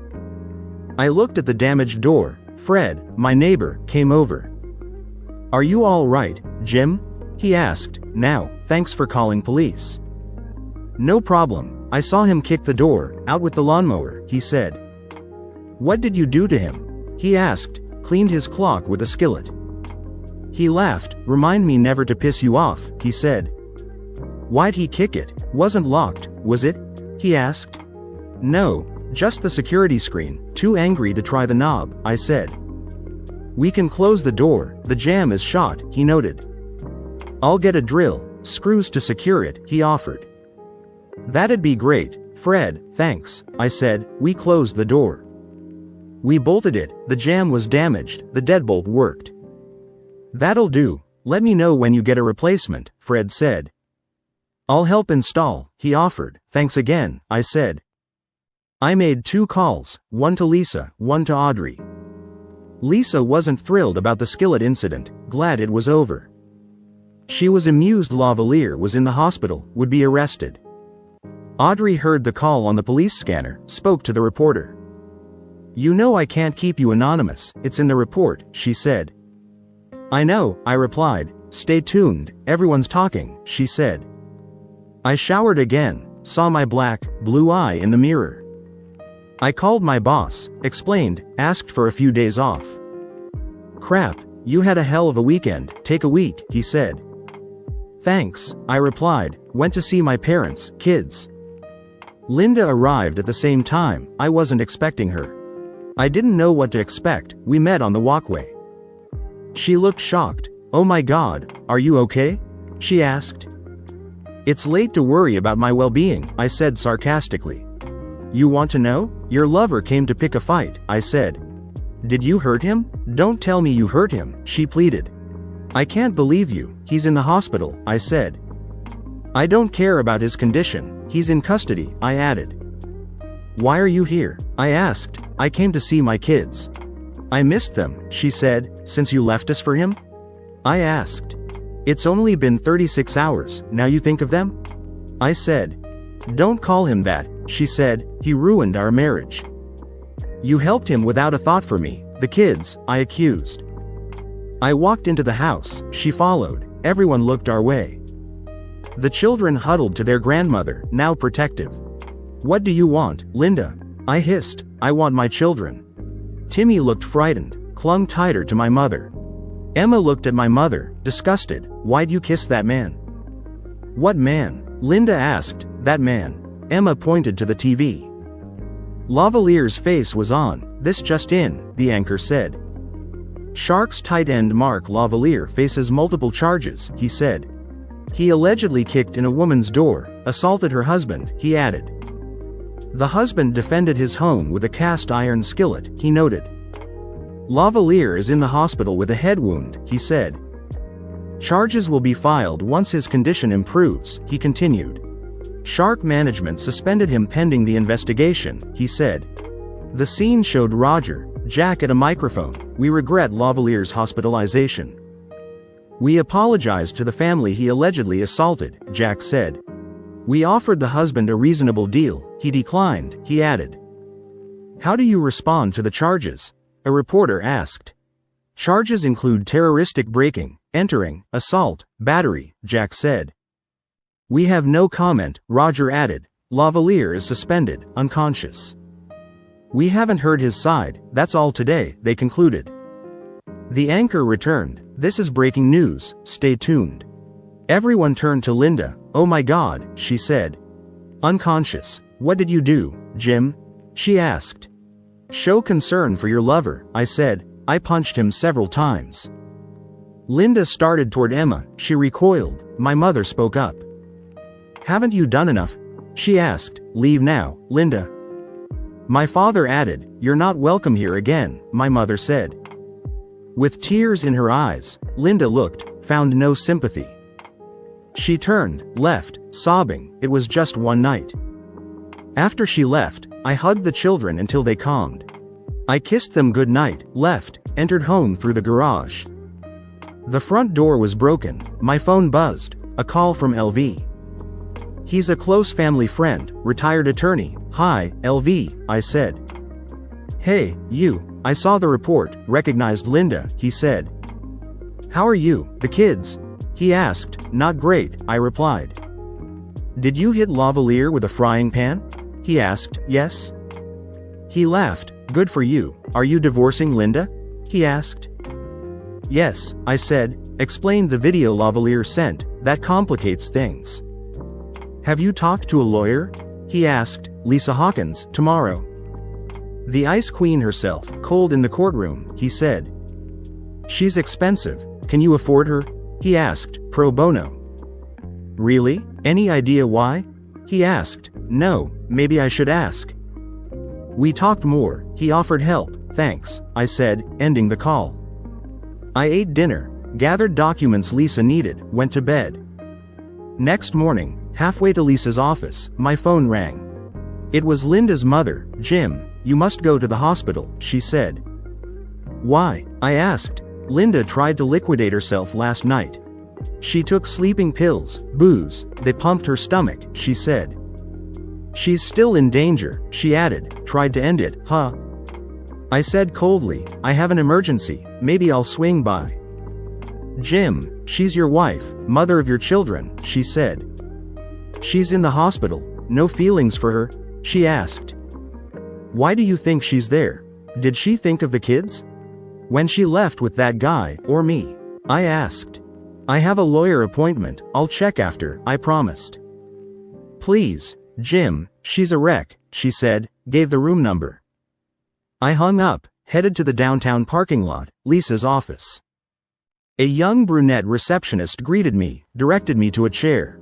I looked at the damaged door. Fred, my neighbor, came over. "Are you all right, Jim?" he asked. "Now, thanks for calling police." "No problem. I saw him kick the door, out with the lawnmower," he said. "What did you do to him?" he asked. "Cleaned his clock with a skillet." He laughed. "Remind me never to piss you off," he said. "Why'd he kick it? Wasn't locked, was it?" he asked. "No, just the security screen, too angry to try the knob," I said. "We can close the door, the jam is shot," he noted. "I'll get a drill, screws to secure it," he offered. "That'd be great, Fred, thanks," I said. We closed the door. We bolted it, the jam was damaged, the deadbolt worked. "That'll do, let me know when you get a replacement," Fred said. "I'll help install," he offered. "Thanks again," I said. I made 2 calls, one to Lisa, one to Audrey. Lisa wasn't thrilled about the skillet incident, glad it was over. She was amused Lavalier was in the hospital, would be arrested. Audrey heard the call on the police scanner, spoke to the reporter. "You know I can't keep you anonymous, it's in the report," she said. "I know," I replied. "Stay tuned, everyone's talking," she said. I showered again, saw my black, blue eye in the mirror. I called my boss, explained, asked for a few days off. "Crap, you had a hell of a weekend, take a week," he said. "Thanks," I replied, went to see my parents, kids. Linda arrived at the same time, I wasn't expecting her. I didn't know what to expect, we met on the walkway. She looked shocked. "Oh my God, are you okay?" she asked. "It's late to worry about my well-being," I said sarcastically. "You want to know? Your lover came to pick a fight," I said. "Did you hurt him? Don't tell me you hurt him," she pleaded. "I can't believe you, he's in the hospital," I said. "I don't care about his condition, he's in custody," I added. "Why are you here?" I asked. "I came to see my kids." "I missed them," she said, "since you left us for him?" I asked. "It's only been 36 hours, now you think of them?" I said. "Don't call him that," she said, "he ruined our marriage." "You helped him without a thought for me, the kids," I accused. I walked into the house, she followed, everyone looked our way. The children huddled to their grandmother, now protective. "What do you want, Linda?" I hissed. "I want my children." Timmy looked frightened, clung tighter to my mother. Emma looked at my mother, disgusted. "Why'd you kiss that man?" "What man?" Linda asked. "That man." Emma pointed to the TV. Lavalier's face was on. "This just in," the anchor said. "Sharks tight end Mark Lavalier faces multiple charges," he said. "He allegedly kicked in a woman's door, assaulted her husband," he added. "The husband defended his home with a cast iron skillet," he noted. "Lavalier is in the hospital with a head wound," he said. "Charges will be filed once his condition improves," he continued. "Shark management suspended him pending the investigation," he said. The scene showed Roger, Jack at a microphone. "We regret Lavalier's hospitalization. We apologize to the family he allegedly assaulted," Jack said. "We offered the husband a reasonable deal, he declined," he added. "How do you respond to the charges?" a reporter asked. "Charges include terroristic breaking, entering, assault, battery," Jack said. "We have no comment," Roger added. "Lavalier is suspended, unconscious. We haven't heard his side, that's all today," they concluded. The anchor returned. "This is breaking news, stay tuned." Everyone turned to Linda. "Oh my God," she said. "Unconscious. What did you do, Jim?" she asked. "Show concern for your lover," I said. "I punched him several times." Linda started toward Emma. She recoiled. My mother spoke up. "Haven't you done enough?" she asked. "Leave now, Linda." My father added. "You're not welcome here again," my mother said. With tears in her eyes, Linda looked, found no sympathy. She turned, left, sobbing. It was just one night. After she left, I hugged the children until they calmed. I kissed them good night, left, entered home through the garage. The front door was broken. My phone buzzed. A call from LV. He's a close family friend, retired attorney. Hi, LV, I said. Hey, you. I saw the report, recognized Linda, he said. How are you, the kids? He asked. Not great, I replied. Did you hit Lavalier with a frying pan? He asked. Yes. He laughed. Good for you. Are you divorcing Linda? He asked. Yes, I said. Explained the video Lavalier sent. That complicates things. Have you talked to a lawyer? He asked. Lisa Hawkins, tomorrow. The ice queen herself, cold in the courtroom, he said. She's expensive. Can you afford her? He asked, pro bono. Really? Any idea why? He asked. No, maybe I should ask. We talked more. He offered help. Thanks, I said, ending the call. I ate dinner, gathered documents Lisa needed, went to bed. Next morning, halfway to Lisa's office, my phone rang. It was Linda's mother. Jim, you must go to the hospital, she said. Why? I asked. Linda tried to liquidate herself last night. She took sleeping pills, booze, they pumped her stomach, she said. She's still in danger, she added, tried to end it, huh? I said coldly, I have an emergency, maybe I'll swing by. Jim, she's your wife, mother of your children, she said. She's in the hospital, no feelings for her? She asked. Why do you think she's there? Did she think of the kids? When she left with that guy, or me? I asked. I have a lawyer appointment, I'll check after, I promised. Please, Jim, she's a wreck, she said, gave the room number. I hung up, headed to the downtown parking lot, Lisa's office. A young brunette receptionist greeted me, directed me to a chair.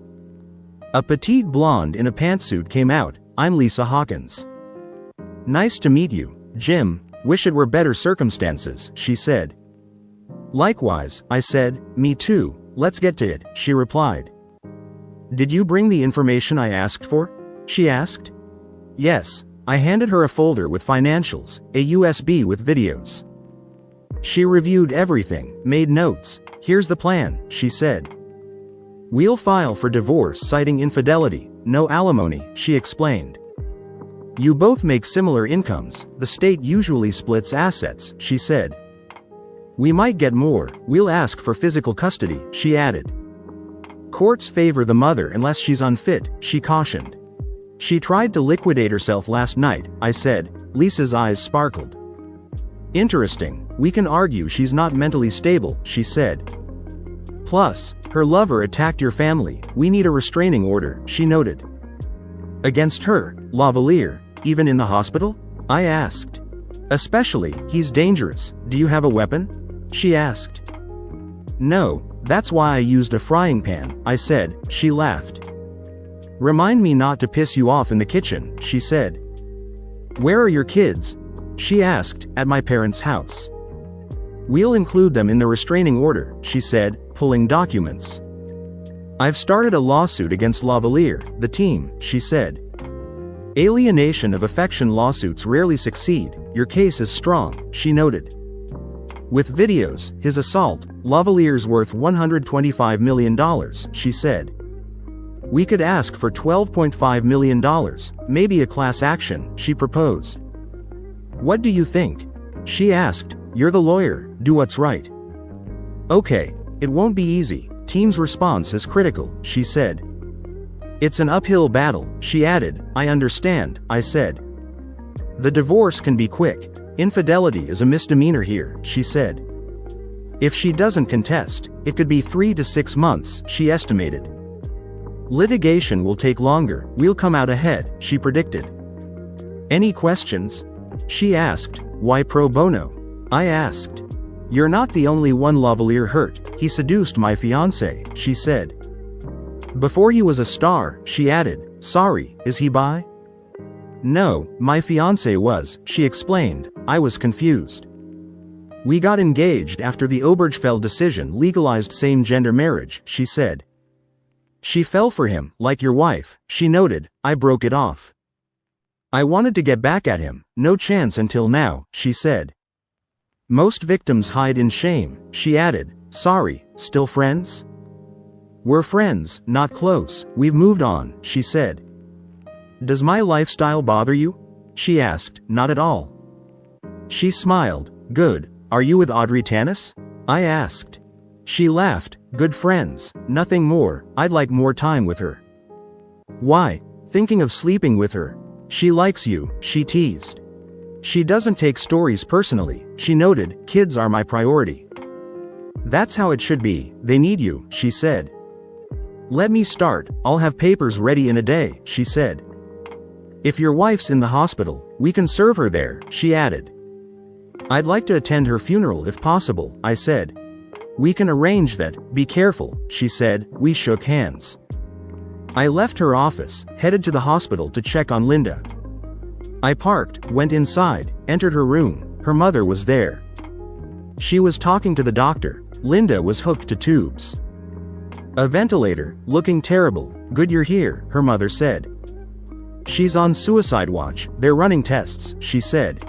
A petite blonde in a pantsuit came out. I'm Lisa Hawkins. Nice to meet you, Jim. Wish it were better circumstances, she said. Likewise, I said. Me too, let's get to it, she replied. Did you bring the information I asked for? She asked. Yes, I handed her a folder with financials, a USB with videos. She reviewed everything, made notes. Here's the plan, she said. We'll file for divorce citing infidelity, no alimony, she explained. You both make similar incomes, the state usually splits assets, she said. We might get more, we'll ask for physical custody, she added. Courts favor the mother unless she's unfit, she cautioned. She tried to liquidate herself last night, I said. Lisa's eyes sparkled. Interesting, we can argue she's not mentally stable, she said. Plus, her lover attacked your family, we need a restraining order, she noted. Against her, Lavalier, even in the hospital? I asked. Especially, he's dangerous, do you have a weapon? She asked. No, that's why I used a frying pan, I said, she laughed. Remind me not to piss you off in the kitchen, she said. Where are your kids? She asked. At my parents' house. We'll include them in the restraining order, she said, pulling documents. I've started a lawsuit against Lavalier, the team, she said. Alienation of affection lawsuits rarely succeed, your case is strong, she noted. With videos, his assault, Lavalier's worth $125 million, she said. We could ask for $12.5 million, maybe a class action, she proposed. What do you think? She asked. You're the lawyer, do what's right. Okay, it won't be easy, team's response is critical, she said. It's an uphill battle, she added. I understand, I said. The divorce can be quick. Infidelity is a misdemeanor here, she said. If she doesn't contest, it could be 3 to 6 months, she estimated. Litigation will take longer, we'll come out ahead, she predicted. Any questions? She asked. Why pro bono? I asked. You're not the only one Lavalier hurt, he seduced my fiancée, she said. Before he was a star, she added. Sorry, is he bi? No, my fiancé was, she explained. I was confused. We got engaged after the Obergefell decision legalized same-gender marriage, she said. She fell for him, like your wife, she noted. I broke it off. I wanted to get back at him, no chance until now, she said. Most victims hide in shame, she added. Sorry, still friends? We're friends, not close, we've moved on, she said. Does my lifestyle bother you? She asked. Not at all. She smiled. Good. Are you with Audrey Tanis? I asked. She laughed. Good friends, nothing more, I'd like more time with her. Why? Thinking of sleeping with her. She likes you, she teased. She doesn't take stories personally, she noted. Kids are my priority. That's how it should be, they need you, she said. Let me start, I'll have papers ready in a day, she said. If your wife's in the hospital, we can serve her there, she added. I'd like to attend her funeral if possible, I said. We can arrange that, be careful, she said. We shook hands. I left her office, headed to the hospital to check on Linda. I parked, went inside, entered her room. Her mother was there. She was talking to the doctor. Linda was hooked to tubes. A ventilator, looking terrible. Good you're here, her mother said. She's on suicide watch, they're running tests, she said.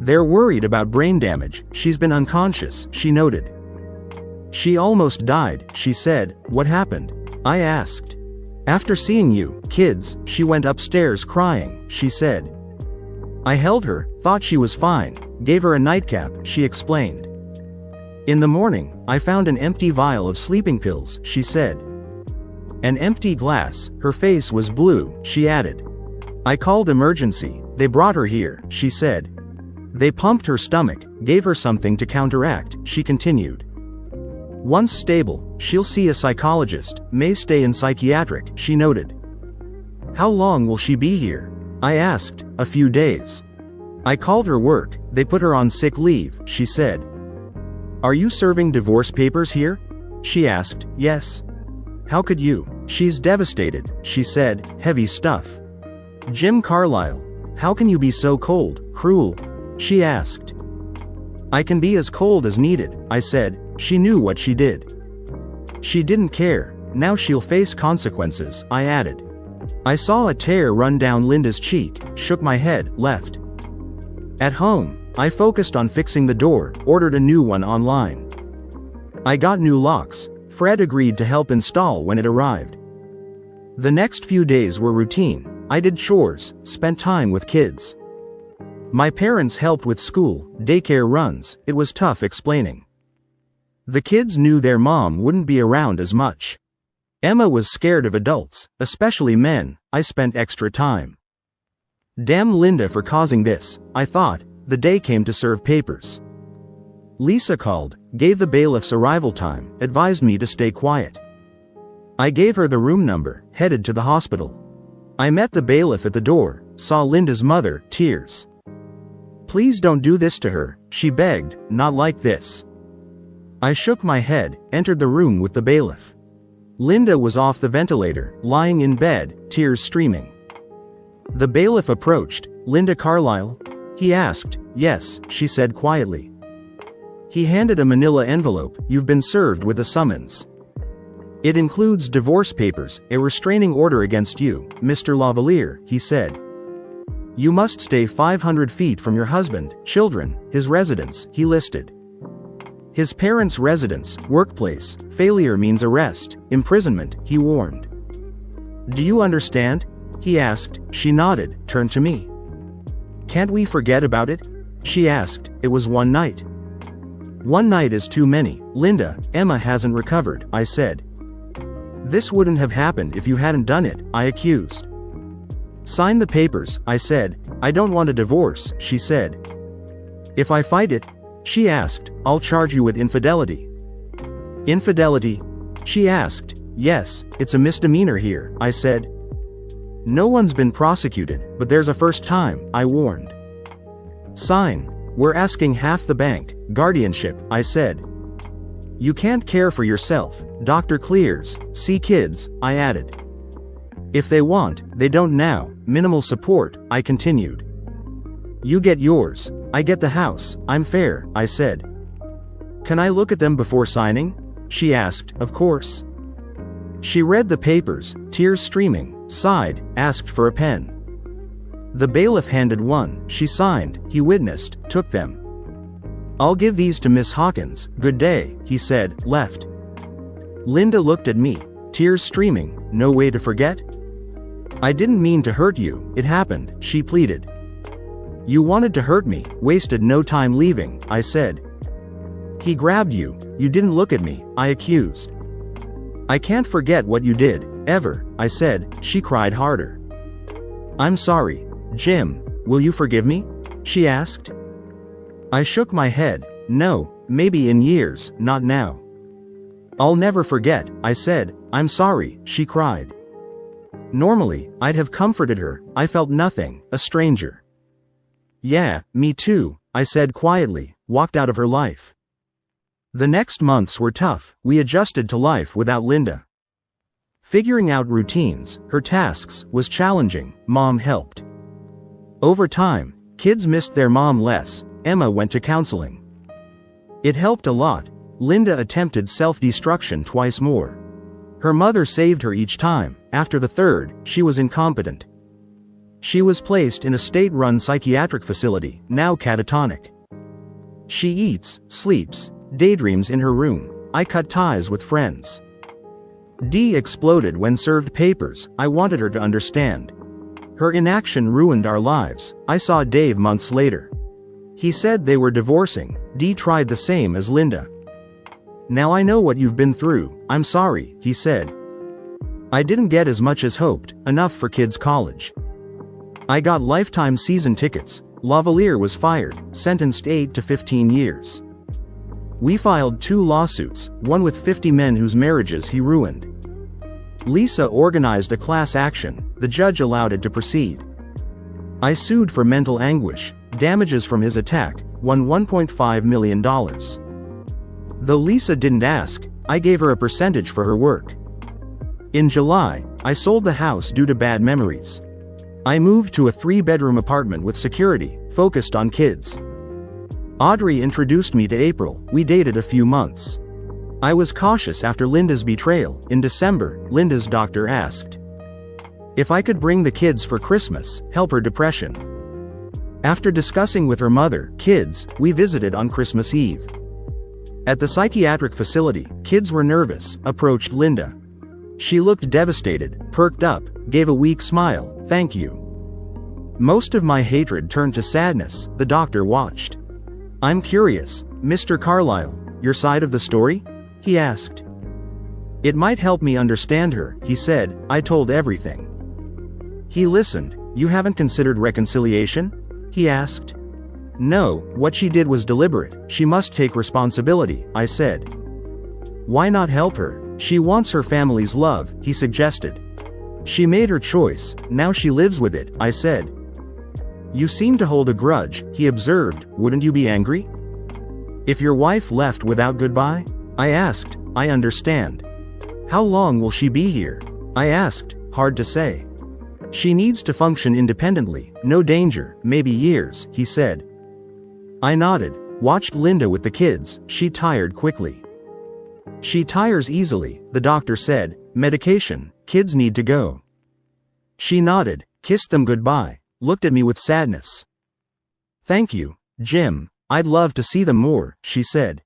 They're worried about brain damage, she's been unconscious, she noted. She almost died, she said. What happened? I asked. After seeing you, kids, she went upstairs crying, she said. I held her, thought she was fine, gave her a nightcap, she explained. In the morning, I found an empty vial of sleeping pills, she said. An empty glass, her face was blue, she added. I called emergency, they brought her here, she said. They pumped her stomach, gave her something to counteract, she continued. Once stable, she'll see a psychologist, may stay in psychiatric, she noted. How long will she be here? I asked. A few days. I called her work, they put her on sick leave, she said. Are you serving divorce papers here? She asked. Yes. How could you? She's devastated, she said. Heavy stuff. Jim Carlyle. How can you be so cold, cruel? She asked. I can be as cold as needed, I said. She knew what she did. She didn't care. Now she'll face consequences, I added. I saw a tear run down Linda's cheek, shook my head, left. At home, I focused on fixing the door, ordered a new one online. I got new locks. Fred agreed to help install when it arrived. The next few days were routine. I did chores, spent time with kids. My parents helped with school, daycare runs. It was tough explaining. The kids knew their mom wouldn't be around as much. Emma was scared of adults, especially men. I spent extra time. Damn Linda for causing this, I thought. The day came to serve papers. Lisa called, gave the bailiff's arrival time, advised me to stay quiet. I gave her the room number, headed to the hospital. I met the bailiff at the door, saw Linda's mother, tears. Please don't do this to her, she begged, not like this. I shook my head, entered the room with the bailiff. Linda was off the ventilator, lying in bed, tears streaming. The bailiff approached. Linda Carlyle? He asked. Yes, she said quietly. He handed a manila envelope. You've been served with a summons. It includes divorce papers, a restraining order against you, Mr. Lavalier, he said. You must stay 500 feet from your husband, children, his residence, he listed. His parents' residence, workplace. Failure means arrest, imprisonment, he warned. Do you understand? He asked. She nodded, turned to me. Can't we forget about it? She asked. It was one night. One night is too many. Linda, Emma hasn't recovered, I said. This wouldn't have happened if you hadn't done it, I accused. Sign the papers, I said. I don't want a divorce, she said. If I fight it? She asked. I'll charge you with infidelity. Infidelity? She asked. Yes, it's a misdemeanor here, I said. No one's been prosecuted, but there's a first time, I warned. Sign. We're asking half the bank, guardianship, I said. You can't care for yourself, doctor clears, see kids, I added. If they want, they don't now, minimal support, I continued. You get yours, I get the house, I'm fair, I said. Can I look at them before signing? She asked. Of course. She read the papers, tears streaming, sighed, asked for a pen. The bailiff handed one, she signed, he witnessed, took them. I'll give these to Miss Hawkins, good day, he said, left. Linda looked at me. tears streaming, no way to forget? I didn't mean to hurt you, it happened, she pleaded. You wanted to hurt me, wasted no time leaving, I said. He grabbed you, you didn't look at me, I accused. I can't forget what you did, ever, I said, she cried harder. I'm sorry, Jim, will you forgive me? She asked. I shook my head, no, maybe in years, not now. I'll never forget, I said, I'm sorry, she cried. Normally, I'd have comforted her, I felt nothing, a stranger. Yeah, me too, I said quietly, walked out of her life. The next months were tough, we adjusted to life without Linda. Figuring out routines, her tasks, was challenging, Mom helped. Over time, kids missed their mom less, Emma went to counseling. It helped a lot. Linda attempted self-destruction twice more. Her mother saved her each time, after the third, she was incompetent. She was placed in a state-run psychiatric facility, now catatonic. She eats, sleeps, daydreams in her room. I cut ties with friends. Dee exploded when served papers, I wanted her to understand. Her inaction ruined our lives. I saw Dave months later. He said they were divorcing. Dee tried the same as Linda. Now I know what you've been through, I'm sorry, he said. I didn't get as much as hoped, enough for kids' college. I got lifetime season tickets. Lavalier was fired, sentenced 8 to 15 years. We filed 2 lawsuits, one with 50 men whose marriages he ruined. Lisa organized a class action, the judge allowed it to proceed. I sued for mental anguish, damages from his attack, won $1.5 million. Though Lisa didn't ask, I gave her a percentage for her work. In July, I sold the house due to bad memories. I moved to a 3-bedroom apartment with security, focused on kids. Audrey introduced me to April, we dated a few months. I was cautious after Linda's betrayal. In December, Linda's doctor asked if I could bring the kids for Christmas, help her depression. After discussing with her mother, kids, we visited on Christmas Eve. At the psychiatric facility, kids were nervous, approached Linda. She looked devastated, perked up, gave a weak smile, thank you. Most of my hatred turned to sadness, the doctor watched. I'm curious, Mr. Carlyle, your side of the story? He asked. It might help me understand her, he said, I told everything. He listened. You haven't considered reconciliation? He asked. No, what she did was deliberate, she must take responsibility, I said. Why not help her? She wants her family's love, he suggested. She made her choice, now she lives with it, I said. You seem to hold a grudge, he observed, wouldn't you be angry? If your wife left without goodbye? I asked, I understand. How long will she be here? I asked, hard to say. She needs to function independently, no danger, maybe years, he said. I nodded, watched Linda with the kids, she tired quickly. She tires easily, the doctor said, medication, kids need to go. She nodded, kissed them goodbye, looked at me with sadness. Thank you, Jim, I'd love to see them more, she said.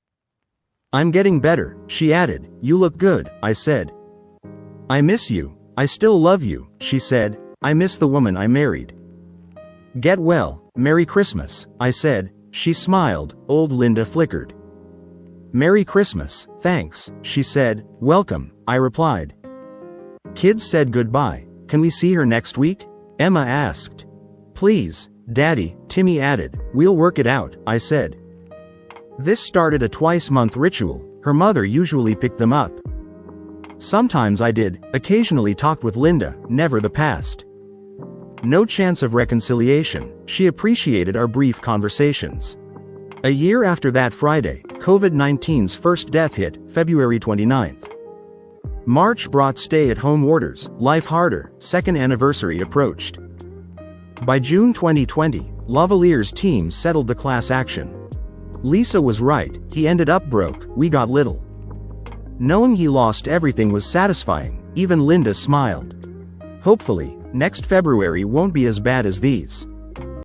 I'm getting better, she added, you look good, I said. I miss you, I still love you, she said, I miss the woman I married. Get well, Merry Christmas, I said, she smiled, old Linda flickered. Merry Christmas, thanks, she said, welcome, I replied. Kids said goodbye, can we see her next week? Emma asked. Please, Daddy, Timmy added, we'll work it out, I said. This started a twice-month ritual, her mother usually picked them up. Sometimes I did, occasionally talked with Linda, never the past. No chance of reconciliation, she appreciated our brief conversations. A year after that Friday, COVID-19's first death hit, February 29th. March brought stay-at-home orders, life harder, second anniversary approached. By June 2020, Lavalier's team settled the class action. Lisa was right, he ended up broke, we got little. Knowing he lost everything was satisfying, even Linda smiled. Hopefully, next February won't be as bad as these.